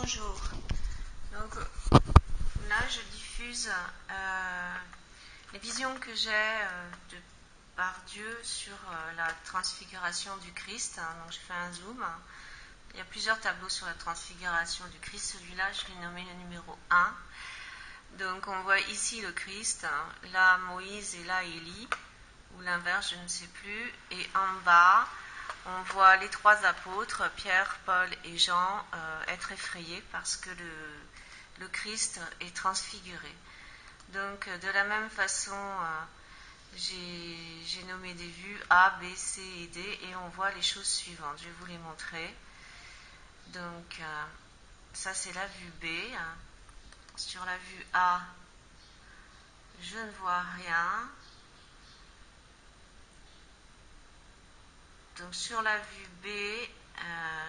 Bonjour. Donc là, je diffuse les visions que j'ai par Dieu sur la transfiguration du Christ. Donc je fais un zoom. Il y a plusieurs tableaux sur la transfiguration du Christ. Celui-là, je l'ai nommé le numéro 1. Donc on voit ici le Christ, là Moïse et là Élie, ou l'inverse, je ne sais plus. Et en bas, on voit les trois apôtres, Pierre, Paul et Jean, être effrayés parce que le Christ est transfiguré. Donc de la même façon, j'ai nommé des vues A, B, C et D, et on voit les choses suivantes. Je vais vous les montrer. Donc ça c'est la vue B. Sur la vue A, je ne vois rien. Donc sur la vue B,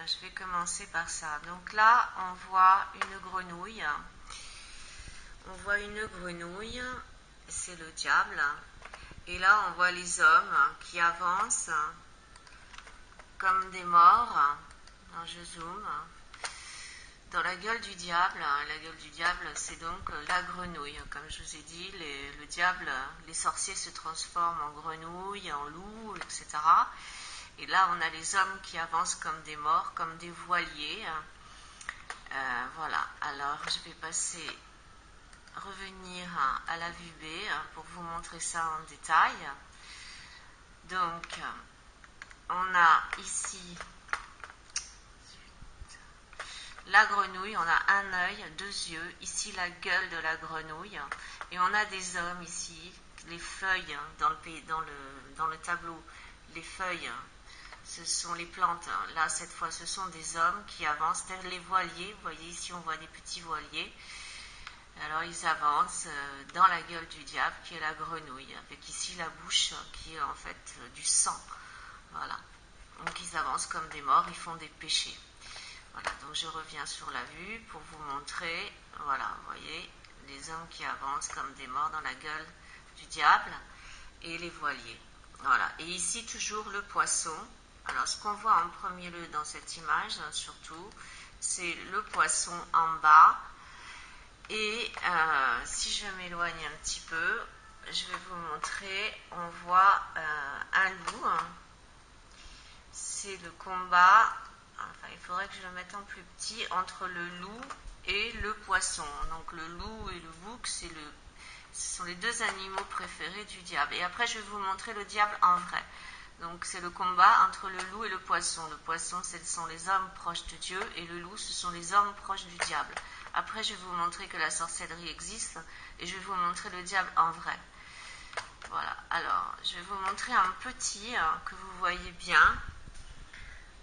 je vais commencer par ça. Donc là, on voit une grenouille. On voit une grenouille, c'est le diable. Et là, on voit les hommes qui avancent comme des morts. Alors, je zoome. Dans la gueule du diable, la gueule du diable, c'est donc la grenouille. Comme je vous ai dit, le diable, les sorciers se transforment en grenouilles, en loups, etc. Et là, on a les hommes qui avancent comme des morts, comme des voiliers. Voilà. Alors, je vais revenir à la vue B pour vous montrer ça en détail. Donc, on a ici la grenouille, on a un œil, deux yeux, ici la gueule de la grenouille, et on a des hommes ici, les feuilles dans le tableau, les feuilles, ce sont les plantes. Là, cette fois, ce sont des hommes qui avancent, c'est-à-dire les voiliers. Vous voyez ici, on voit des petits voiliers. Alors, ils avancent dans la gueule du diable, qui est la grenouille, avec ici la bouche, qui est en fait du sang. Voilà. Donc, ils avancent comme des morts, ils font des péchés. Voilà, donc je reviens sur la vue pour vous montrer, voilà, vous voyez, les hommes qui avancent comme des morts dans la gueule du diable et les voiliers. Voilà, et ici toujours le poisson. Alors ce qu'on voit en premier lieu dans cette image, surtout, c'est le poisson en bas. Et si je m'éloigne un petit peu, je vais vous montrer, on voit un loup. C'est le combat. Enfin, il faudrait que je le mette en plus petit, entre le loup et le poisson. Donc le loup et le bouc, ce sont les deux animaux préférés du diable. Et après, je vais vous montrer le diable en vrai. Donc c'est le combat entre le loup et le poisson. Le poisson, ce sont les hommes proches de Dieu, et le loup, ce sont les hommes proches du diable. Après, je vais vous montrer que la sorcellerie existe, et je vais vous montrer le diable en vrai. Voilà, alors, je vais vous montrer un petit que vous voyez bien.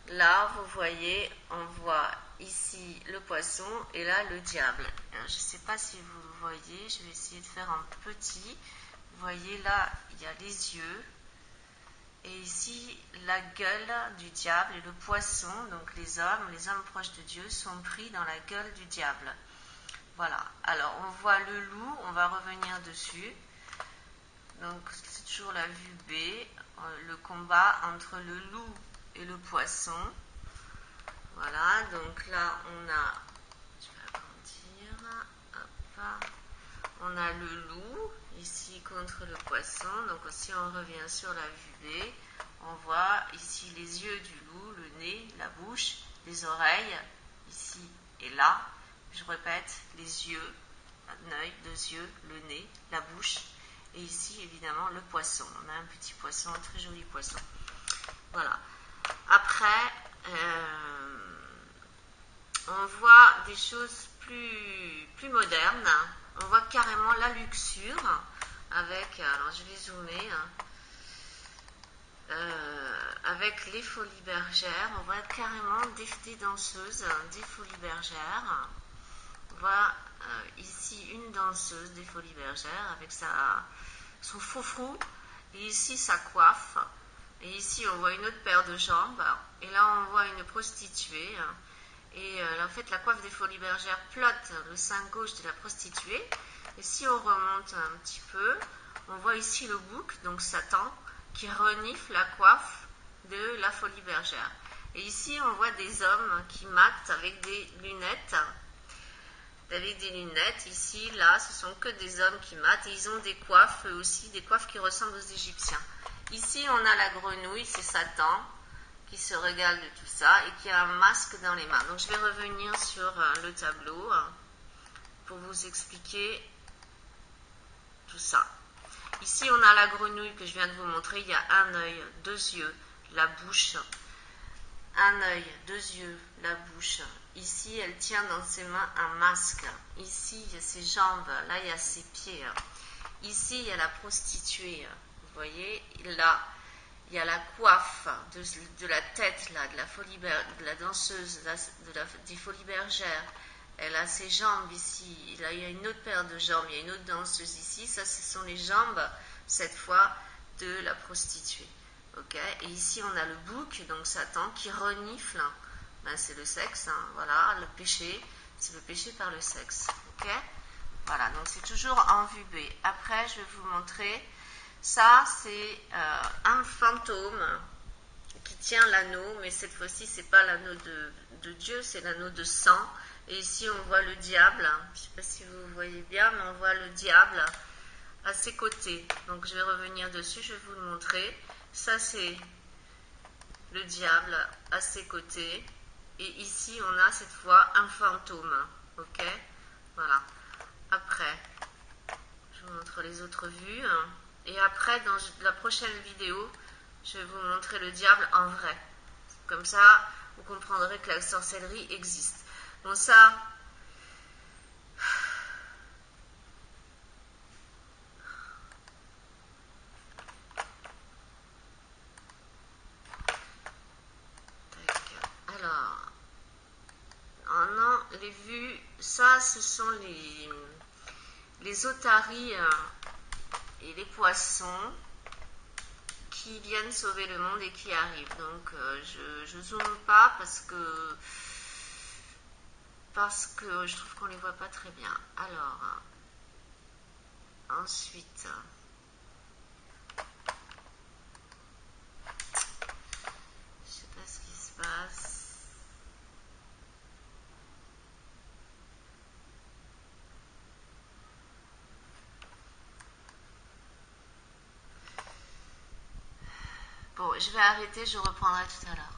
Là, vous voyez, on voit ici le poisson et là le diable. Alors, je ne sais pas si vous le voyez, je vais essayer de faire un petit. Vous voyez, là, il y a les yeux. Et ici, la gueule du diable et le poisson, donc les hommes proches de Dieu, sont pris dans la gueule du diable. Voilà. Alors, on voit le loup, on va revenir dessus. Donc, c'est toujours la vue B, le combat entre le loup et le poisson. Voilà, donc là on a, je vais agrandir, hop, on a le loup ici contre le poisson. Donc si on revient sur la vue B, on voit ici les yeux du loup, le nez, la bouche, les oreilles, ici et là. Je répète, les yeux, un œil, deux yeux, le nez, la bouche, et ici évidemment le poisson. On a un petit poisson, un très joli poisson. Voilà. Après, on voit des choses plus modernes. On voit carrément la luxure avec, alors je vais zoomer, avec les folies bergères. On voit carrément des danseuses, des folies bergères. On voit ici une danseuse des folies bergères avec son froufrou, et ici sa coiffe. Et ici, on voit une autre paire de jambes. Et là, on voit une prostituée. Et en fait, la coiffe des folies bergères plotte le sein gauche de la prostituée. Et si on remonte un petit peu, on voit ici le bouc, donc Satan, qui renifle la coiffe de la folie bergère. Et ici, on voit des hommes qui matent avec des lunettes avec des lunettes. Ici, là, ce sont que des hommes qui matent et ils ont des coiffes, eux aussi, des coiffes qui ressemblent aux Égyptiens. Ici, on a la grenouille, c'est Satan, qui se régale de tout ça et qui a un masque dans les mains. Donc, je vais revenir sur le tableau pour vous expliquer tout ça. Ici, on a la grenouille que je viens de vous montrer. Il y a un œil, deux yeux, la bouche. Un œil, deux yeux, la bouche. Ici, elle tient dans ses mains un masque. Ici, il y a ses jambes. Là, il y a ses pieds. Ici, il y a la prostituée. Vous voyez, là, il y a la coiffe de la tête, là, de la danseuse, des folies bergères. Elle a ses jambes ici. Là, il y a une autre paire de jambes. Il y a une autre danseuse ici. Ça, ce sont les jambes, cette fois, de la prostituée. Okay. Et ici, on a le bouc, donc Satan, qui renifle. Ben, c'est le sexe, hein, voilà, le péché. C'est le péché par le sexe. Okay. Voilà, donc c'est toujours en vue B. Après, je vais vous montrer. Ça, c'est un fantôme qui tient l'anneau, mais cette fois-ci, c'est pas l'anneau de Dieu, c'est l'anneau de sang. Et ici, on voit le diable. Je ne sais pas si vous voyez bien, mais on voit le diable à ses côtés. Donc, je vais revenir dessus, je vais vous le montrer. Ça, c'est le diable à ses côtés. Et ici, on a cette fois un fantôme. Ok? Voilà. Après, je vous montre les autres vues. Et après, dans la prochaine vidéo, je vais vous montrer le diable en vrai. Comme ça, vous comprendrez que la sorcellerie existe. Bon, ça... Alors, les vues, ça, ce sont les otaries et les poissons qui viennent sauver le monde et qui arrivent. Donc, je zoome pas parce que je trouve qu'on les voit pas très bien. Alors, ensuite, je sais pas ce qui se passe. Bon, je vais arrêter, je reprendrai tout à l'heure.